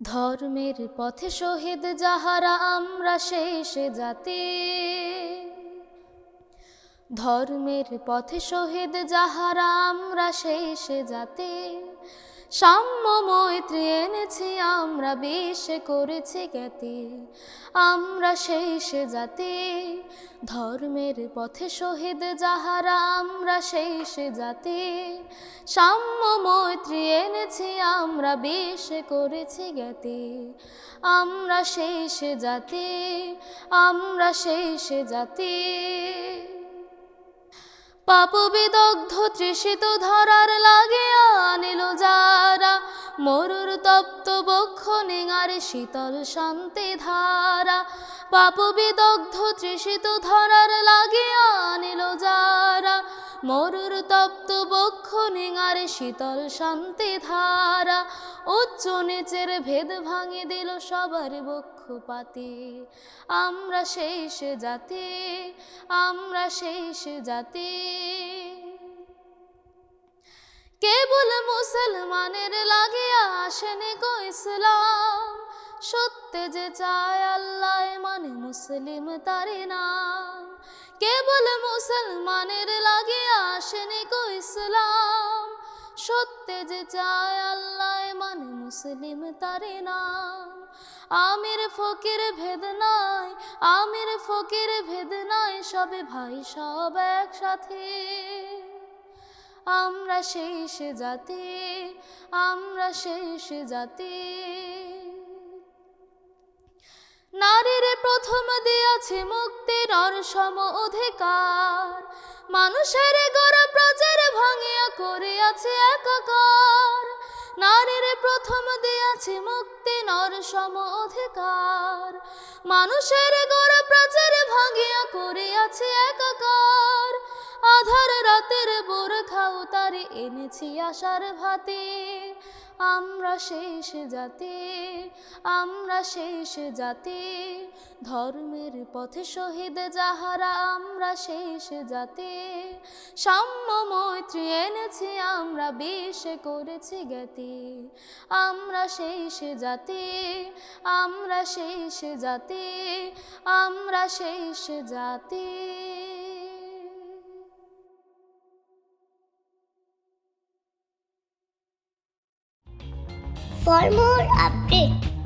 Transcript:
ধর্মের পথে শহীদ যাহারা আমরা শেষ জাতি। ধর্মের পথে শহীদ যাহারা আমরা শেষ জাতি। সাম্য মৈত্রী এনেছি আমরা বিষ করেছি জ্ঞাতি। আমরা শেষ জাতি। ধর্মের পথে শহীদ যাহারা আমরা শেষ জাতি। সাম্য মৈত্রী এনেছি আমরা বিষ করেছি জ্ঞাতি। আমরা শেষ জাতি। আমরা শেষ জাতি। পাপ বিদগ্ধ তৃষিত ধরার লাগিয়া আনিল যারা, মরুর তপ্ত বক্ষ নিঙারে শীতল শান্তি ধারা। পাপ বিদগ্ধ তৃষিত ধরার লাগিয়া আনিল যারা, মরুর তপ্ত বক্ষ নিঙারে শীতল শান্তি ধারা। উচ্চ নিচের ভেদ ভাঙে দিল সবার বক্ষপাতে। আমরা শেষ জাতি। আমরা শেষ জাতি। কেবল মুসলমানের লাগিয়া আসেনি গো ইসলাম, সত্যে যে চায় আল্লাহ মানে মুসলিম তারি নাম। কেবল মুসলমানের লাগিয়া আসেনি গো ইসলাম, সত্যে যে চায় আল্লাহ মানে মুসলিম তারি নাম। আমির ফকির ভেদ নাই, আমির ফকির ভেদ নাই, সবে ভাই সব একসাথে। আমরা শেষ জাতি। আমরা শেষ জাতি। নারীর প্রথম দিয়াছে মুক্তি নর সম অধিকার, মানুষের গড় প্রচার ভাঙিয়া করিয়াছে একাকার। নারীর প্রথম দিয়াছে মুক্তি নর সম অধিকার, মানুষের গড় প্রচার ভাঙিয়া করিয়াছে একাকার। আধার রাতের বোরখা উতারে এনেছি আশার ভাতে। আমরা শেষ জাতি। আমরা শেষ জাতি। ধর্মের পথে শহীদ যাহারা আমরা শেষ জাতি। সাম্য মৈত্রী এনেছি আমরা বিষ করেছি জ্ঞাতি। আমরা শেষ জাতি। আমরা শেষ জাতি। আমরা শেষ জাতি। For more updates,